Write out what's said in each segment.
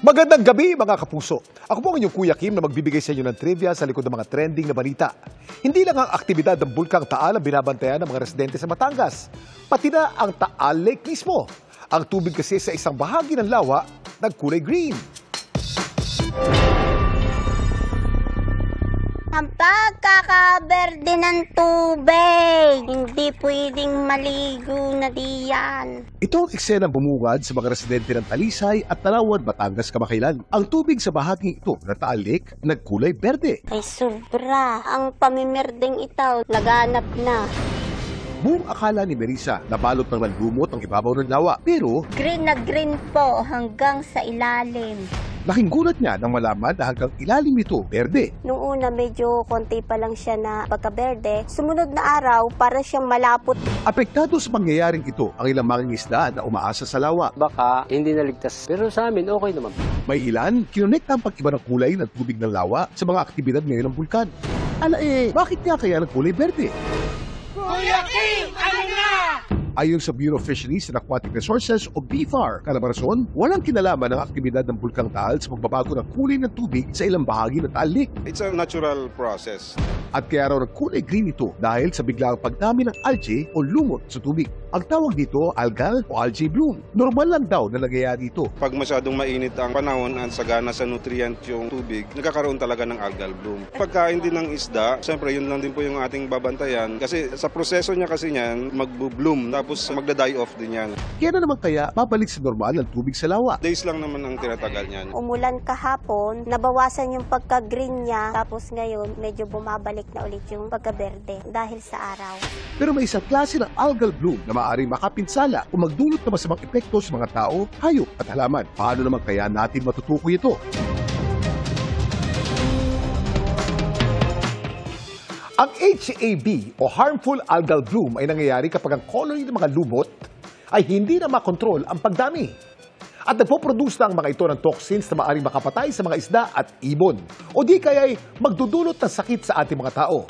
Magandang gabi mga kapuso. Ako po ang inyong Kuya Kim na magbibigay sa inyo ng trivia sa likod ng mga trending na balita. Hindi lang ang aktibidad ng Bulkang Taal ang binabantayan ng mga residente sa Batangas, pati na ang Taal Lake mismo. Ang tubig kasi sa isang bahagi ng lawa nagkulay green. Ang pagkakaberde ng tubig, hindi pwedeng maligo na diyan. Ito ang eksenang bumungad sa mga residente ng Talisay at Tanawan, Batangas kamakailan. Ang tubig sa bahaging ito ng Taal Lake nagkulay berde. Ay sobra, ang pamimerdeng ito, laganap na. Buong akala ni Merisa na balot ng landumot ang ibabaw ng lawa. Pero Green na green po hanggang sa ilalim. laking gulat niya nang malaman na hanggang ilalim nito berde. Nung una medyo konti pa lang siya na pagkaberde, sumunod na araw para siyang malapot. Apektado sa pangyayaring ito ang ilang mangingisda na umaasa sa lawa. Baka hindi naligtas. Pero sa amin, okay naman. May ilan, kinonekta ang pag-iba ng kulay ng tubig ng lawa sa mga aktibidad ngayon ng bulkan. Bakit nga kaya nagkulay berde? Kuya Kim, ano na? Ayon sa Bureau of Fisheries and Aquatic Resources o BFAR, kalabarason, walang kinalaman ng aktibidad ng Bulkang Taal sa pagbabago ng kulay ng tubig sa ilang bahagi ng Taal Lake. It's a natural process. At kaya raw nagkulay green ito dahil sa biglang pagdami ng algae o lumot sa tubig. Ang tawag dito, algal o algae bloom. Normal lang daw na nangyayari ito. Pag masyadong mainit ang panahon at sagana sa nutrient yung tubig, nagkakaroon talaga ng algal bloom. Pagkain din ng isda, siyempre yun lang din po yung ating babantayan. Kasi sa proseso niya kasi niyan, magbo-bloom tapos magda-die off din yan. Kaya na naman kaya babalik sa normal ang tubig sa lawa. Days lang naman ang tinatagal niyan. Umulan kahapon, nabawasan yung pagka-green niya, tapos ngayon medyo bumabalik na ulit yung pagka-berde dahil sa araw. Pero may isang klase ng algal bloom na maaaring makapinsala o magdulot na masamang epekto sa mga tao, hayop at halaman. Paano naman kaya natin matutukoy ito? Ang HAB o harmful algal bloom ay nangyayari kapag ang colony ng mga lumot ay hindi na makontrol ang pagdami. At nagpo-produce na ang mga ito ng toxins na maaaring makapatay sa mga isda at ibon. O di kaya ay magdudulot ng sakit sa ating mga tao.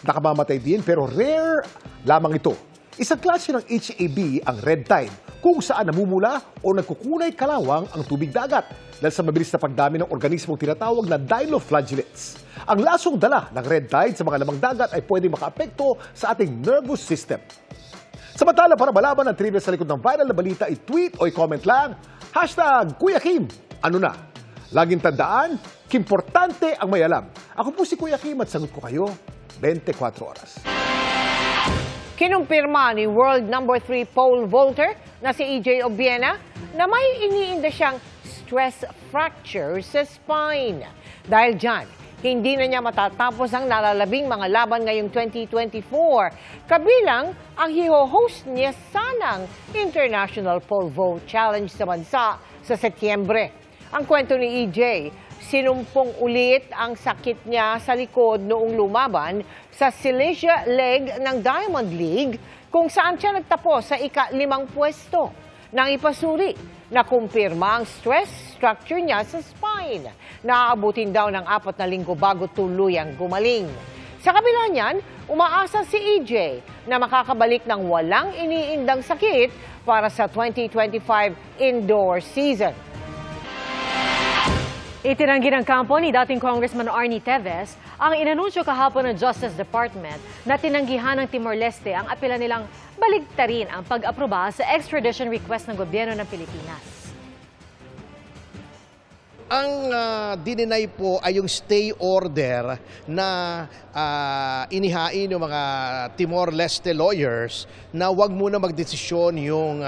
Nakamamatay din pero rare lamang ito. Isang klase ng HAB ang red tide, kung saan namumula o nagkukulay kalawang ang tubig dagat dahil sa mabilis na pagdami ng organismong tinatawag na dinoflagellates. Ang lasong dala ng red tide sa mga lamang dagat ay pwedeng makaapekto sa ating nervous system. Samantala, para malaman ang trivia sa likod ng viral na balita, i-tweet o i-comment lang, #Kuya Kim. Ano na? Laging tandaan, kimportante ang may alam. Ako po si Kuya Kim at sagot ko kayo 24 oras. Kinumpirma ni world number 3 pole vaulter na si EJ Obiena na may iniinda siyang stress fracture sa spine. Dahil dyan, hindi na niya matatapos ang nalalabing mga laban ngayong 2024. Kabilang ang hiho-host niya sanang International Pole Vault Challenge sa bansa sa Setyembre. Ang kwento ni EJ, sinumpong ulit ang sakit niya sa likod noong lumaban sa Silesia leg ng Diamond League kung saan siya nagtapos sa ika-5 pwesto. Nang ipasuri na kumpirma ang stress structure niya sa spine. Naaabutin daw ng 4 na linggo bago tuluyang gumaling. Sa kabila niyan, umaasa si EJ na makakabalik ng walang iniindang sakit para sa 2025 indoor season. Itinanggi ng kampo ni dating Congressman Arnie Teves ang inanunsyo kahapon ng Justice Department na tinanggihan ng Timor-Leste ang apela nilang baligtarin ang pag-aproba sa extradition request ng gobyerno ng Pilipinas. Ang dininay po ay yung stay order na inihain ng mga Timor-Leste lawyers na wag muna magdesisyon yung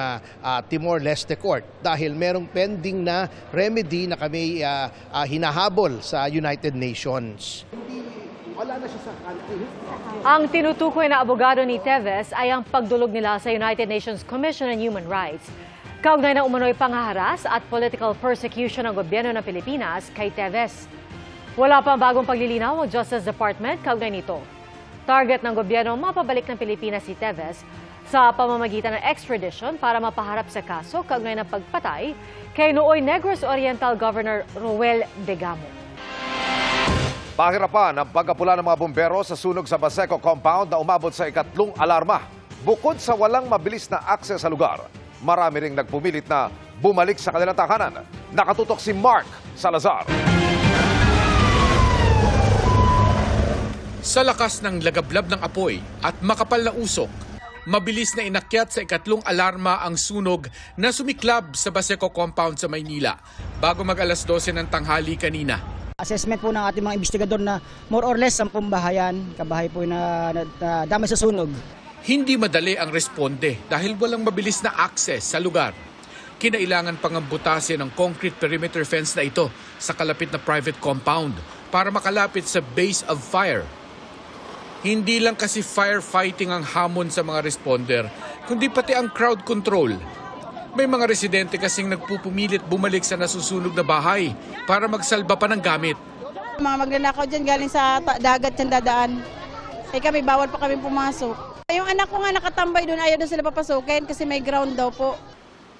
Timor-Leste court dahil merong pending na remedy na kami hinahabol sa United Nations. Ang tinutukoy na abogado ni Teves ay ang pagdulog nila sa United Nations Commission on Human Rights. Kaugnay na umano'y panghaharas at political persecution ng gobyerno ng Pilipinas kay Teves. Wala pang bagong paglilinaw ang Justice Department kaugnay nito. Target ng gobyerno mapabalik ng Pilipinas si Teves sa pamamagitan ng extradition para mapaharap sa kaso kaugnay ng pagpatay kay nooy Negros Oriental Governor Roel Degamo. Pahirapan ang pag-apula ng mga bumbero sa sunog sa Baseco compound na umabot sa ika-3 alarma. Bukod sa walang mabilis na akses sa lugar, marami ring nagpumilit na bumalik sa kanilang tahanan. Nakatutok si Mark Salazar. Sa lakas ng lagablab ng apoy at makapal na usok, mabilis na inakyat sa ikatlong alarma ang sunog na sumiklab sa Baseco compound sa Maynila bago mag-alas 12 ng tanghali kanina. Assessment po ng ating mga investigador na more or less 10 bahayan, kabahay po na damay sa sunog. Hindi madali ang responde dahil walang mabilis na access sa lugar. Kinailangan pang butasin ng concrete perimeter fence na ito sa kalapit na private compound para makalapit sa base of fire. Hindi lang kasi firefighting ang hamon sa mga responder, kundi pati ang crowd control. May mga residente kasing nagpupumilit bumalik sa nasusunog na bahay para magsalba pa ng gamit. Mga magnanakaw dyan galing sa dagat dyan dadaan. Eh kami, bawal pa kami pumasok. Yung anak ko nga nakatambay doon, ayaw doon sila papasukin kasi may ground daw po.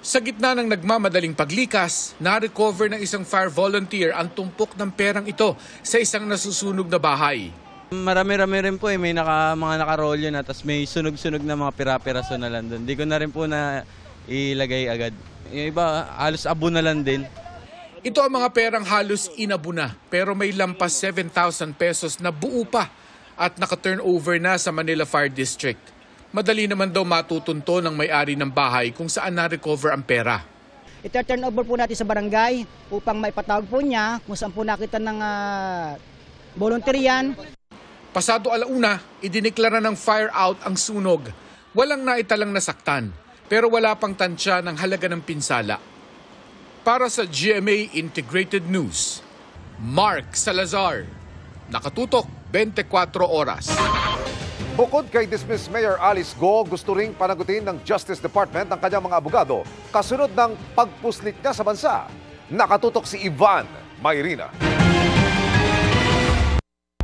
Sa gitna ng nagmamadaling paglikas, na-recover ng isang fire volunteer ang tumpok ng perang ito sa isang nasusunog na bahay. Marami-rami rin po may mga nakarolyo na, tapos may sunog-sunog na mga pira-piraso na lang doon. Di ko na rin po na ilagay agad. Yung iba, halos abo na lang din. Ito ang mga perang halos inabu na, pero may lampas 7,000 pesos na buo pa at naka-turnover na sa Manila Fire District. Madali naman daw matutunto ng may-ari ng bahay kung saan na-recover ang pera. Ita-turnover po natin sa barangay upang maipatawag po niya kung saan po nakita ng volunteer yan. Pasado alauna, idineklara ng fire out ang sunog. Walang naitalang nasaktan, pero wala pang tansya ng halaga ng pinsala. Para sa GMA Integrated News, Mark Salazar, nakatutok 24 oras. Bukod kay dismissed Mayor Alice Go, gusto ring panagutin ng Justice Department ang kanyang mga abogado kasunod ng pagpuslit niya sa bansa. Nakatutok si Ivan Mayrina.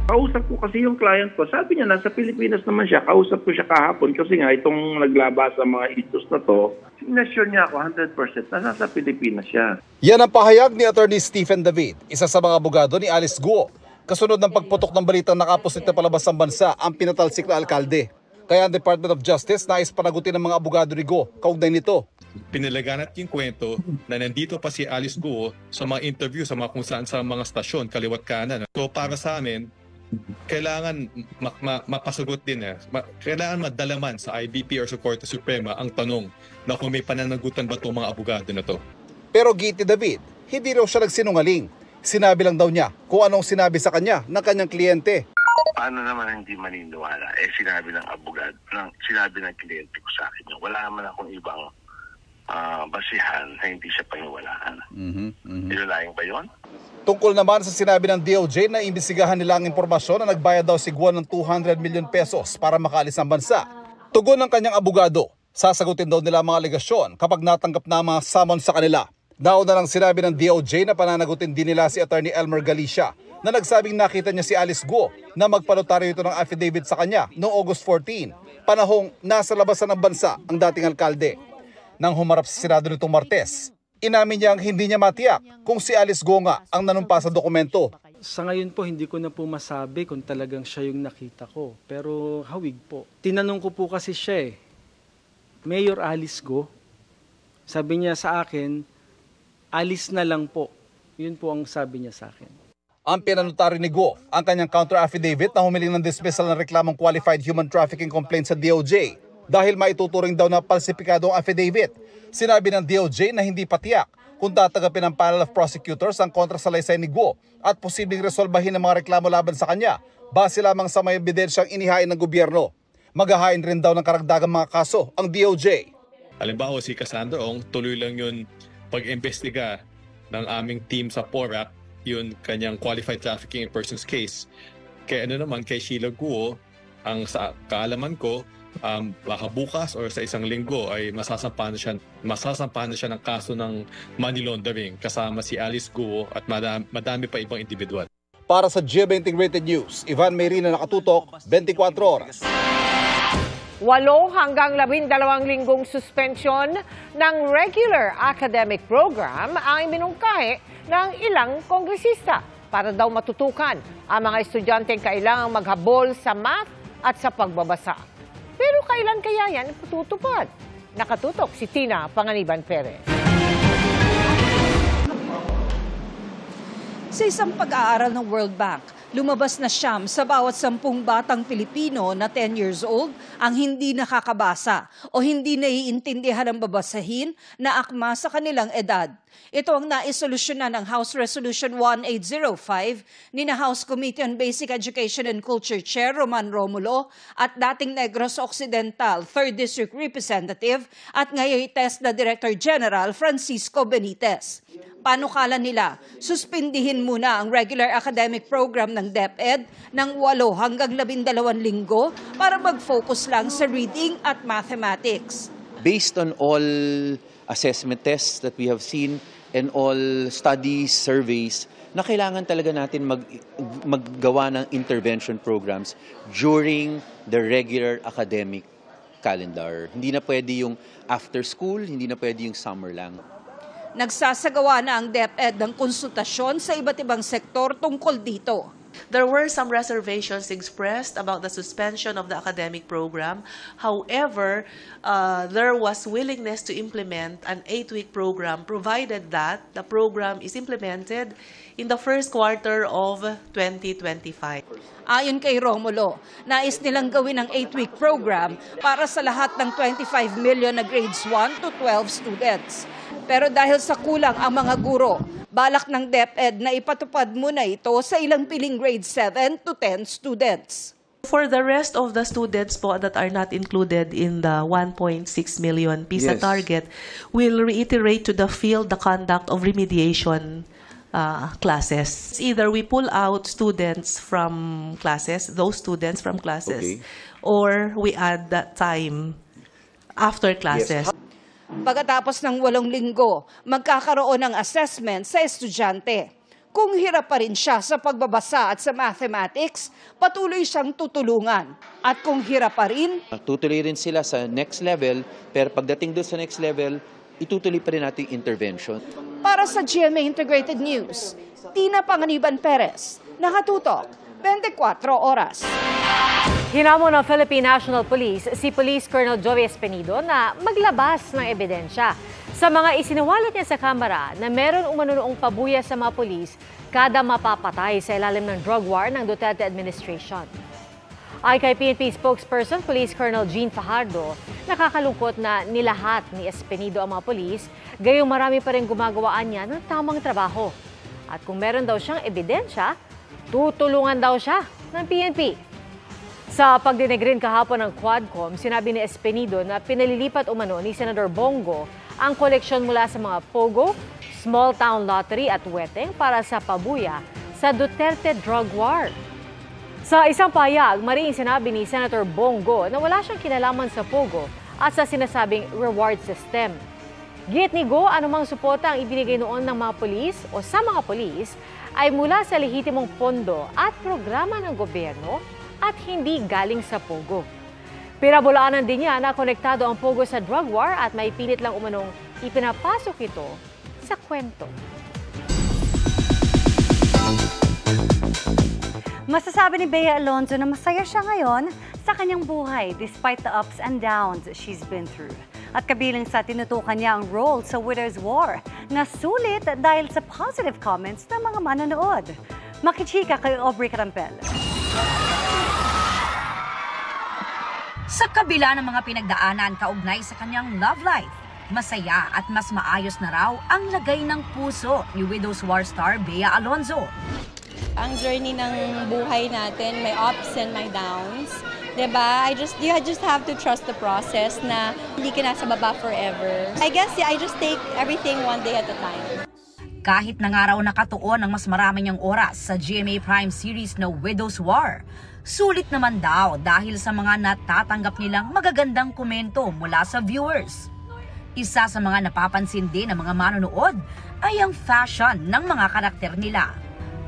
Kausap ko kasi yung client ko. Sabi niya, nasa Pilipinas naman siya. Kausap ko siya kahapon kasi nga itong naglaba sa mga issues na to. Sinasure niya ako 100% na nasa Pilipinas siya. Yan ang pahayag ni Attorney Stephen David, isa sa mga abogado ni Alice Guo. Kasunod ng pagputok ng balitang nakapusit na palabas ng bansa ang pinatalsik na alkalde. Kaya ang Department of Justice nais panagutin ng mga abogado ni Guo kaugnay nito. Pinalaganat yung kwento na nandito pa si Alice Guo sa mga interview sa mga kung saan sa mga stasyon, kaliwat kanan. So para sa amin, kailangan mapasagot din kailangan madalaman sa IBP or sa Korte Suprema ang tanong na kung may pananagutan ba itong mga abogado na to. Pero giti David, hindi raw siya nagsinungaling. Sinabi lang daw niya kung anong sinabi sa kanya ng kanyang kliyente. Paano naman hindi maniniwala? Sinabi ng abogado, sinabi ng kliyente ko sa akin. Wala naman akong ibang basihan na hindi siya paniwalaan. Ilalaing ba yun? Tungkol naman sa sinabi ng DOJ na imbestigahan nila ang impormasyon na nagbayad daw si Guo ng 200 million pesos para makaalis ng bansa. Tugon ng kanyang abogado, sasagutin daw nila ang mga alegasyon kapag natanggap na ang mga summons sa kanila. Nauna lang sinabi ng DOJ na pananagutin din nila si Attorney Elmer Galicia na nagsabing nakita niya si Alice Guo na magpanotaryo ito ng affidavit sa kanya noong August 14, panahong nasa labasan ng bansa ang dating alkalde. Nang humarap sa Senado nitong Martes, inamin niyang hindi niya matiyak kung si Alice Guo nga ang nanumpa sa dokumento. Sa ngayon po, hindi ko na po masabi kung talagang siya yung nakita ko. Pero hawig po. Tinanong ko po kasi siya Mayor Alice Guo, sabi niya sa akin, alis na lang po. Yun po ang sabi niya sa akin. Ang pinanotaryo ni Guo ang kanyang counter-affidavit na humiling ng dismissal ng reklamong qualified human trafficking complaint sa DOJ dahil maituturing daw na palsipikado ang affidavit. Sinabi ng DOJ na hindi patiyak kung tatanggapin ng panel of prosecutors ang kontrasalaysay ni Guo at posibleng resolbahin ang mga reklamo laban sa kanya base lamang sa may ebidensyang inihain ng gobyerno. Maghahain rin daw ng karagdagang mga kaso ang DOJ. Halimbawa si Cassandra Ong, tuloy lang yun pag-imbestiga ng aming team sa PORAC, yun kanyang qualified trafficking in persons case. Kaya kay Sheila Guo, ang sa kaalaman ko, baka bukas or sa isang linggo ay masasampahan na siya ng kaso ng money laundering kasama si Alice Guo at madami pa ibang individual. Para sa GMA Integrated News, Ivan Mayrina, nakatutok 24 oras. 8 hanggang 12 linggong suspensyon ng regular academic program ang minungkahi ng ilang kongresista para daw matutukan ang mga estudyanteng kailangang maghabol sa math at sa pagbabasa. Pero kailan kaya yan tutupad? Nakatutok si Tina Panganiban Perez. Sa isang pag-aaral ng World Bank, lumabas na 9 sa bawat 10 batang Pilipino na 10 years old ang hindi nakakabasa o hindi naiintindihan ang babasahin na akma sa kanilang edad. Ito ang naisolusyonan ng House Resolution 1805 ni na House Committee on Basic Education and Culture Chair Roman Romulo at dating Negros Occidental 3rd District Representative at ngayon TESDA Director General Francisco Benitez. Panukala nila, suspindihin muna ang regular academic program ng DepEd ng 8 hanggang 12 linggo para mag-focus lang sa reading at mathematics. Based on all assessment tests that we have seen and all studies, surveys, na kailangan talaga natin maggawa ng intervention programs during the regular academic calendar. Hindi na pwede yung after school, hindi na pwede yung summer lang. Nagsasagawa na ang DepEd ng konsultasyon sa iba't ibang sektor tungkol dito. There were some reservations expressed about the suspension of the academic program. However, there was willingness to implement an 8-week program provided that the program is implemented in the first quarter of 2025. Ayon kay Romulo, nais nilang gawin ang 8-week program para sa lahat ng 25 million na grades 1 to 12 students. Pero dahil sa kulang ang mga guro, balak ng DepEd na ipatupad muna ito sa ilang piling grade 7 to 10 students. For the rest of the students po that are not included in the 1.6 million PISA target, we'll reiterate to the field the conduct of remediation classes. Either we pull out students from classes, those students from classes, or we add that time after classes. Pagkatapos ng 8 linggo, magkakaroon ng assessment sa estudyante. Kung hirap pa rin siya sa pagbabasa at sa mathematics, patuloy siyang tutulungan. At kung hirap pa rin, tutuloy rin sila sa next level, pero pagdating doon sa next level, itutuloy pa rin natin intervention. Para sa GMA Integrated News, Tina Panganiban Perez, nakatutok, 24 oras. Hinamon ng Philippine National Police si Police Colonel Joey Espenido na maglabas ng ebidensya sa mga isinawalat niya sa kamera na meron umano noong pabuya sa mga pulis kada mapapatay sa ilalim ng drug war ng Duterte administration. Ay kay PNP spokesperson Police Colonel Jean Fajardo, nakakalungkot na nilahat ni Espenido ang mga pulis, gayong marami pa rin gumagawaan niya ng tamang trabaho. At kung meron daw siyang ebidensya, tutulungan daw siya ng PNP. Sa pagdinig rin kahapon ng Quadcom, sinabi ni Espenido na pinalilipat umano ni Senator Bongo ang koleksyon mula sa mga pogo, small town lottery at weteng para sa pabuya sa Duterte drug war. Sa isang payag, mariing sinabi ni Senator Bongo na wala siyang kinalaman sa pogo at sa sinasabing reward system. Git ni Go, anumang suporta ang ibinigay noon ng mga pulis o sa mga pulis ay mula sa lehitimong pondo at programa ng gobyerno at hindi galing sa pogo. Pinabulaanan din niya na konektado ang pogo sa drug war at may pilit lang umanong ipinapasok ito sa kwento. Masasabi ni Bea Alonzo na masaya siya ngayon sa kanyang buhay despite the ups and downs she's been through. At kabilang sa tinutukan niya ang role sa Widow's War na sulit dahil sa positive comments ng mga manonood. Makichika kay Aubrey Carampel. Sa kabila ng mga pinagdaanan kaugnay sa kanyang love life, masaya at mas maayos na raw ang lagay ng puso ni Widow's War star Bea Alonzo. Ang journey ng buhay natin, may ups and may downs. Diba? You just have to trust the process na hindi ka nasa baba forever. I guess I just take everything one day at a time. Kahit na nga raw nakatuon ng mas marami niyang oras sa GMA Prime series na Widow's War, sulit naman daw dahil sa mga natatanggap nilang magagandang komento mula sa viewers. Isa sa mga napapansin din ng mga manonood ay ang fashion ng mga karakter nila.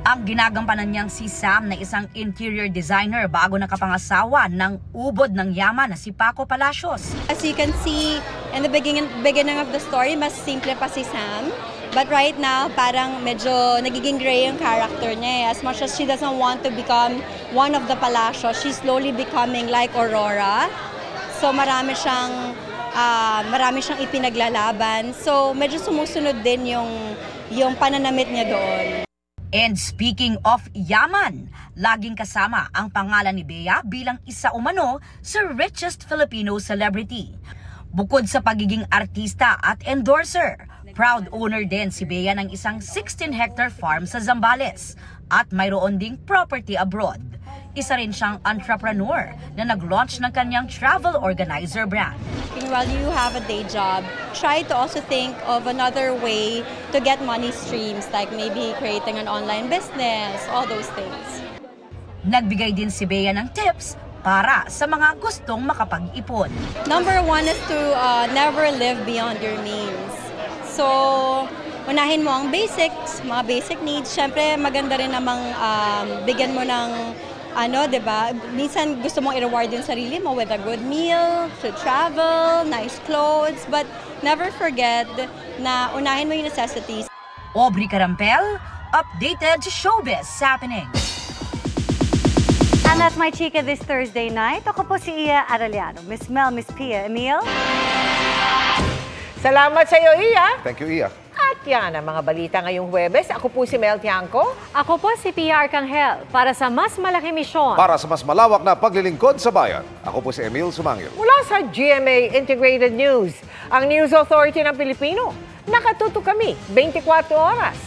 Ang ginagampanan niyang si Sam na isang interior designer bago nakapangasawa ng ubod ng yaman na si Paco Palacios. As you can see in the beginning of the story, mas simple pa si Sam. But right now, parang medyo nagiging gray yung character niya. As much as she doesn't want to become one of the Palacios, she's slowly becoming like Aurora. So marami siyang ipinaglalaban. So medyo sumusunod din yung pananamit niya doon. And speaking of yaman, laging kasama ang pangalan ni Bea bilang isa umano sa richest Filipino celebrity. Bukod sa pagiging artista at endorser, proud owner din si Bea ng isang 16-hectare farm sa Zambales at mayroon ding property abroad. Isa rin siyang entrepreneur na nag-launch ng kanyang travel organizer brand. While you have a day job, try to also think of another way to get money streams, like maybe creating an online business, all those things. Nagbigay din si Bea ng tips para sa mga gustong makapag-ipon. Number 1 is to never live beyond your means. So, unahin mo ang basics, mga basic needs. Siyempre, maganda rin namang bigyan mo ng diba? Minsan gusto mong i-reward yung sarili mo with a good meal, to travel, nice clothes, but never forget na unahin mo yung necessities. Aubrey Carampel, updated showbiz happening. And that's my chika this Thursday night. Ako po si Iya Arellano. Miss Mel, Miss Pia, Emil. Salamat sa iyo, Iya. Thank you, Iya. At yan ang mga balita ngayong Huwebes. Ako po si Mel Tiangco. Ako po si Pia Arcangel para sa mas malaking misyon. Para sa mas malawak na paglilingkod sa bayan, ako po si Emil Sumangil. Mula sa GMA Integrated News, ang News Authority ng Pilipino. Nakatuto kami 24 oras.